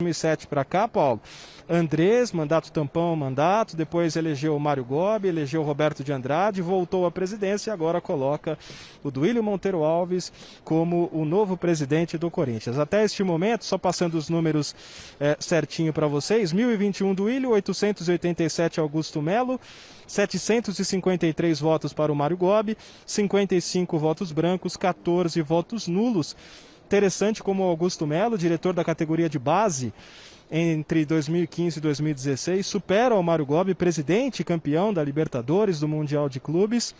2007 para cá, Paulo, Andrés, mandato tampão, mandato, depois elegeu o Mário Gobi, elegeu o Roberto de Andrade, voltou à presidência e agora coloca o Duílio Monteiro Alves como o novo presidente do Corinthians. Até este momento, só passando os números certinho para vocês, 1021 Duílio, 887 Augusto Melo, 753 votos para o Mário Gobi, 55 votos brancos, 14 votos nulos. Interessante como o Augusto Melo, diretor da categoria de base, entre 2015 e 2016, supera o Mário Gobi, presidente e campeão da Libertadores, do Mundial de Clubes.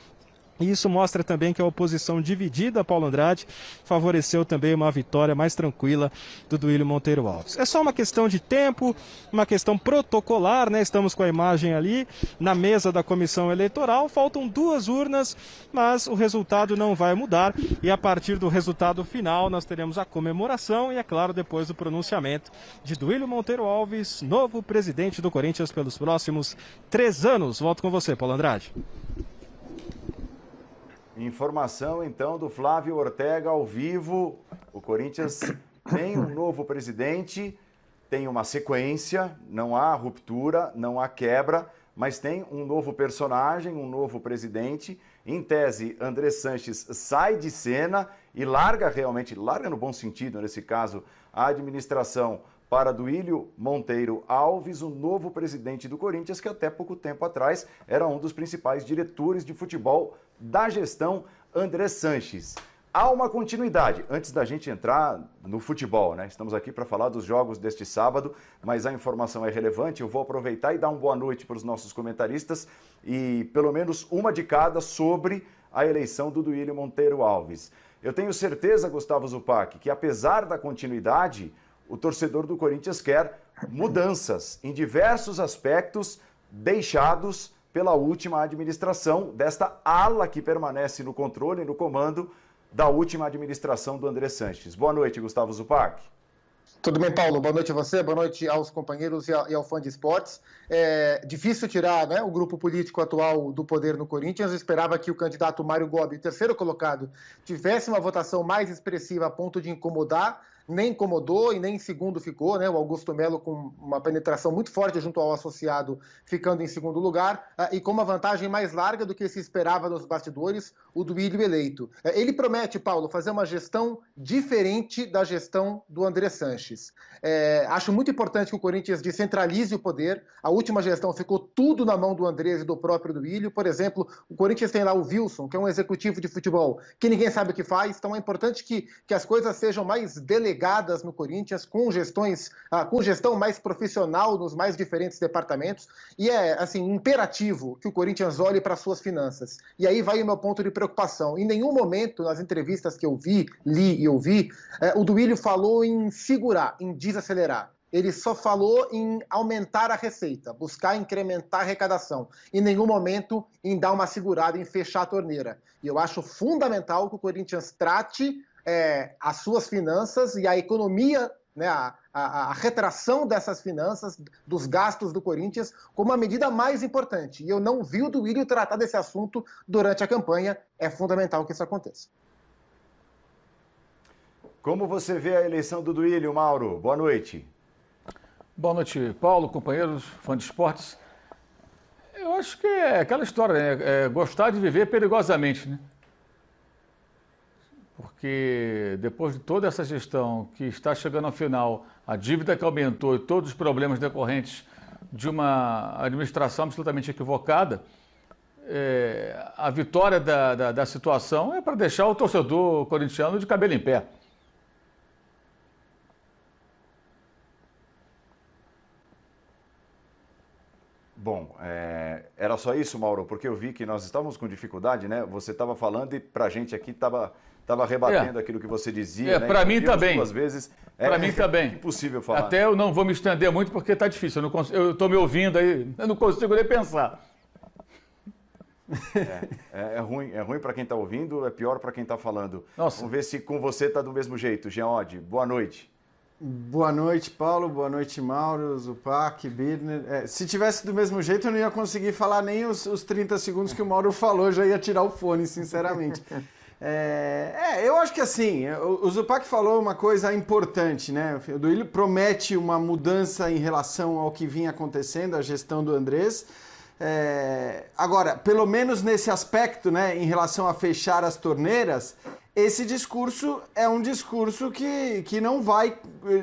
E isso mostra também que a oposição dividida, Paulo Andrade, favoreceu também uma vitória mais tranquila do Duílio Monteiro Alves. É só uma questão de tempo, uma questão protocolar, né? Estamos com a imagem ali na mesa da comissão eleitoral, faltam 2 urnas, mas o resultado não vai mudar. E a partir do resultado final nós teremos a comemoração e, é claro, depois do pronunciamento de Duílio Monteiro Alves, novo presidente do Corinthians pelos próximos 3 anos. Volto com você, Paulo Andrade. Informação, então, do Flávio Ortega ao vivo. O Corinthians tem um novo presidente, tem uma sequência, não há ruptura, não há quebra, mas tem um novo personagem, um novo presidente. Em tese, André Sanches sai de cena e larga no bom sentido, nesse caso, a administração para Duílio Monteiro Alves, o novo presidente do Corinthians, que até pouco tempo atrás era um dos principais diretores de futebol da gestão André Sanches. Há uma continuidade, antes da gente entrar no futebol, né? Estamos aqui para falar dos jogos deste sábado, mas a informação é relevante, eu vou aproveitar e dar uma boa noite para os nossos comentaristas e pelo menos uma de cada sobre a eleição do Duílio Monteiro Alves. Eu tenho certeza, Gustavo Zupac, que apesar da continuidade, o torcedor do Corinthians quer mudanças em diversos aspectos deixados pela última administração, desta ala que permanece no controle e no comando da última administração do André Sanches. Boa noite, Gustavo Zupac. Tudo bem, Paulo? Boa noite a você, boa noite aos companheiros e ao fã de esportes. É difícil tirar, né, o grupo político atual do poder no Corinthians. Eu esperava que o candidato Mário Gobi, o terceiro colocado, tivesse uma votação mais expressiva a ponto de incomodar. Nem incomodou e nem em segundo ficou, né? O Augusto Melo com uma penetração muito forte junto ao associado, ficando em segundo lugar, e com uma vantagem mais larga do que se esperava nos bastidores, o Duílio eleito. Ele promete, Paulo, fazer uma gestão diferente da gestão do André Sanches. Acho muito importante que o Corinthians descentralize o poder. A última gestão ficou tudo na mão do Andrés e do próprio Duílio. Por exemplo, o Corinthians tem lá o Wilson, que é um executivo de futebol, que ninguém sabe o que faz. Então é importante que as coisas sejam mais delegadas no Corinthians, com gestão mais profissional nos mais diferentes departamentos, e é assim, imperativo que o Corinthians olhe para suas finanças. E aí vai o meu ponto de preocupação. Em nenhum momento, nas entrevistas que eu li e ouvi, o Duílio falou em segurar, em desacelerar. Ele só falou em aumentar a receita, buscar incrementar a arrecadação. Em nenhum momento em dar uma segurada, em fechar a torneira. E eu acho fundamental que o Corinthians trate as suas finanças e a economia, né, a retração dessas finanças, dos gastos do Corinthians, como a medida mais importante. E eu não vi o Duílio tratar desse assunto durante a campanha. É fundamental que isso aconteça. Como você vê a eleição do Duílio, Mauro? Boa noite. Boa noite, Paulo, companheiros, fã de esportes. Eu acho que é aquela história, né? Gostar de viver perigosamente, né? Porque depois de toda essa gestão que está chegando ao final, a dívida que aumentou e todos os problemas decorrentes de uma administração absolutamente equivocada, a vitória da situação é para deixar o torcedor corintiano de cabelo em pé. Bom, era só isso, Mauro, porque eu vi que nós estávamos com dificuldade, né? Você estava falando e para a gente aqui estava rebatendo aquilo que você dizia. Né? Para mim também. Duas vezes. Para mim também. Impossível falar. Até eu não vou me estender muito porque está difícil. Eu estou me ouvindo aí, eu não consigo nem pensar. É ruim para quem está ouvindo, é pior para quem está falando. Nossa. Vamos ver se com você está do mesmo jeito. Geode, boa noite. Boa noite, Paulo. Boa noite, Mauro, Zupac, Birner. Se tivesse do mesmo jeito, eu não ia conseguir falar nem os 30 segundos que o Mauro falou, já ia tirar o fone, sinceramente. Eu acho que assim, o Zupac falou uma coisa importante, né? O Duílio promete uma mudança em relação ao que vinha acontecendo, a gestão do Andrés. Agora, pelo menos nesse aspecto, né, em relação a fechar as torneiras, esse discurso é um discurso que não vai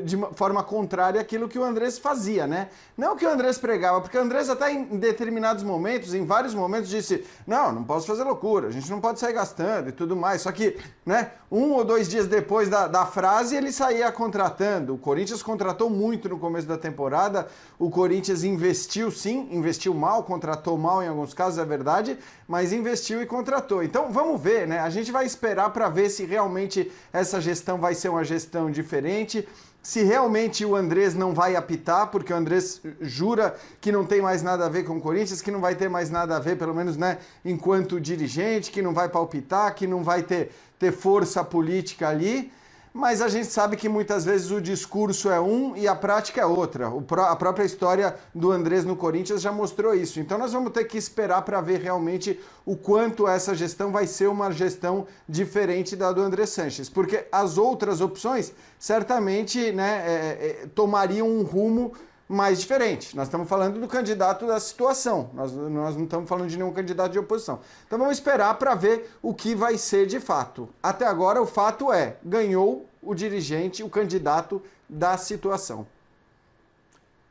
de forma contrária àquilo que o Andrés fazia, né? Não que o Andrés pregava, porque o Andrés até em determinados momentos, em vários momentos, disse: não posso fazer loucura, a gente não pode sair gastando e tudo mais. Só que, né, 1 ou 2 dias depois da frase, ele saía contratando. O Corinthians contratou muito no começo da temporada, o Corinthians investiu sim, investiu mal, contratou mal em alguns casos, é verdade, mas investiu e contratou. Então vamos ver, né? A gente vai esperar para ver se realmente essa gestão vai ser uma gestão diferente, se realmente o Andrés não vai apitar, porque o Andrés jura que não tem mais nada a ver com o Corinthians, que não vai ter mais nada a ver, pelo menos, né, enquanto dirigente, que não vai palpitar, que não vai ter força política ali. Mas a gente sabe que muitas vezes o discurso é um e a prática é outra. A própria história do Andrés no Corinthians já mostrou isso. Então nós vamos ter que esperar para ver realmente o quanto essa gestão vai ser uma gestão diferente da do Andrés Sanches. Porque as outras opções certamente, né, tomariam um rumo mais diferente. Nós estamos falando do candidato da situação, nós não estamos falando de nenhum candidato de oposição. Então vamos esperar para ver o que vai ser de fato. Até agora o fato é, ganhou o dirigente, o candidato da situação.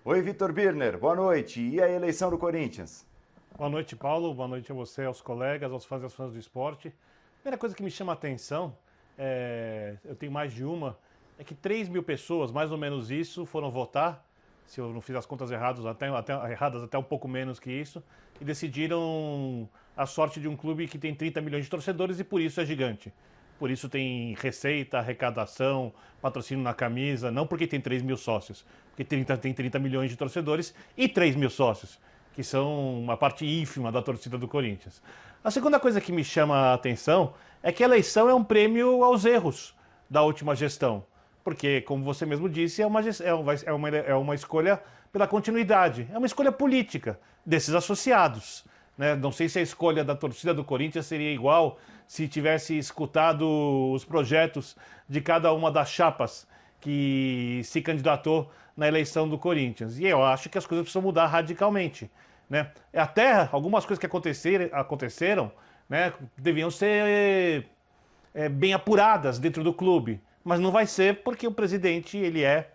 Oi, Vitor Birner, boa noite. E a eleição do Corinthians? Boa noite, Paulo. Boa noite a você, aos colegas, aos fãs e às fãs do esporte. A primeira coisa que me chama a atenção, eu tenho mais de uma, é que 3 mil pessoas, mais ou menos isso, foram votar, se eu não fiz as contas erradas, até um pouco menos que isso, e decidiram a sorte de um clube que tem 30 milhões de torcedores e por isso é gigante. Por isso tem receita, arrecadação, patrocínio na camisa, não porque tem 3 mil sócios, porque tem 30 milhões de torcedores e 3 mil sócios, que são uma parte ínfima da torcida do Corinthians. A segunda coisa que me chama a atenção é que a eleição é um prêmio aos erros da última gestão. Porque, como você mesmo disse, é uma escolha pela continuidade. É uma escolha política desses associados, né? Não sei se a escolha da torcida do Corinthians seria igual se tivesse escutado os projetos de cada uma das chapas que se candidatou na eleição do Corinthians. E eu acho que as coisas precisam mudar radicalmente, né? Até algumas coisas que aconteceram, né, deviam ser bem apuradas dentro do clube. Mas não vai ser porque o presidente, ele é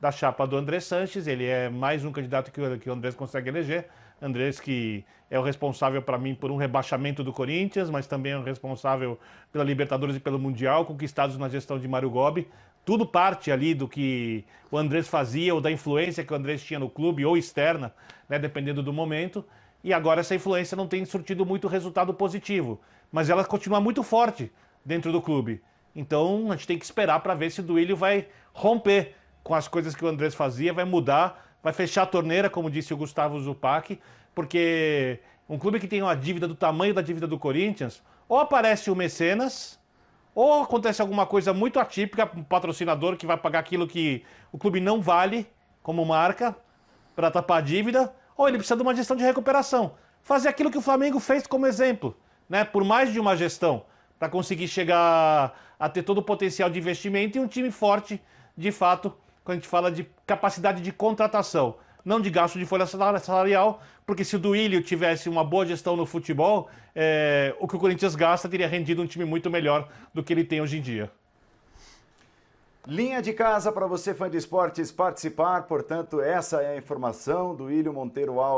da chapa do Andrés Sanches, ele é mais um candidato que o Andrés consegue eleger. Andrés que é o responsável para mim por um rebaixamento do Corinthians, mas também é o responsável pela Libertadores e pelo Mundial, conquistados na gestão de Mário Gobi. Tudo parte ali do que o Andrés fazia ou da influência que o Andrés tinha no clube ou externa, né, dependendo do momento. E agora essa influência não tem surtido muito resultado positivo, mas ela continua muito forte dentro do clube. Então, a gente tem que esperar para ver se o Duílio vai romper com as coisas que o Andrés fazia, vai mudar, vai fechar a torneira, como disse o Gustavo Zupac, porque um clube que tem uma dívida do tamanho da dívida do Corinthians, ou aparece o mecenas, ou acontece alguma coisa muito atípica, um patrocinador que vai pagar aquilo que o clube não vale como marca para tapar a dívida, ou ele precisa de uma gestão de recuperação. Fazer aquilo que o Flamengo fez como exemplo, né, por mais de uma gestão, para conseguir chegar a ter todo o potencial de investimento e um time forte, de fato, quando a gente fala de capacidade de contratação, não de gasto de folha salarial, porque se o Duílio tivesse uma boa gestão no futebol, o que o Corinthians gasta teria rendido um time muito melhor do que ele tem hoje em dia. Linha de casa para você, fã de esportes, participar. Portanto, essa é a informação do Duílio Monteiro Alves.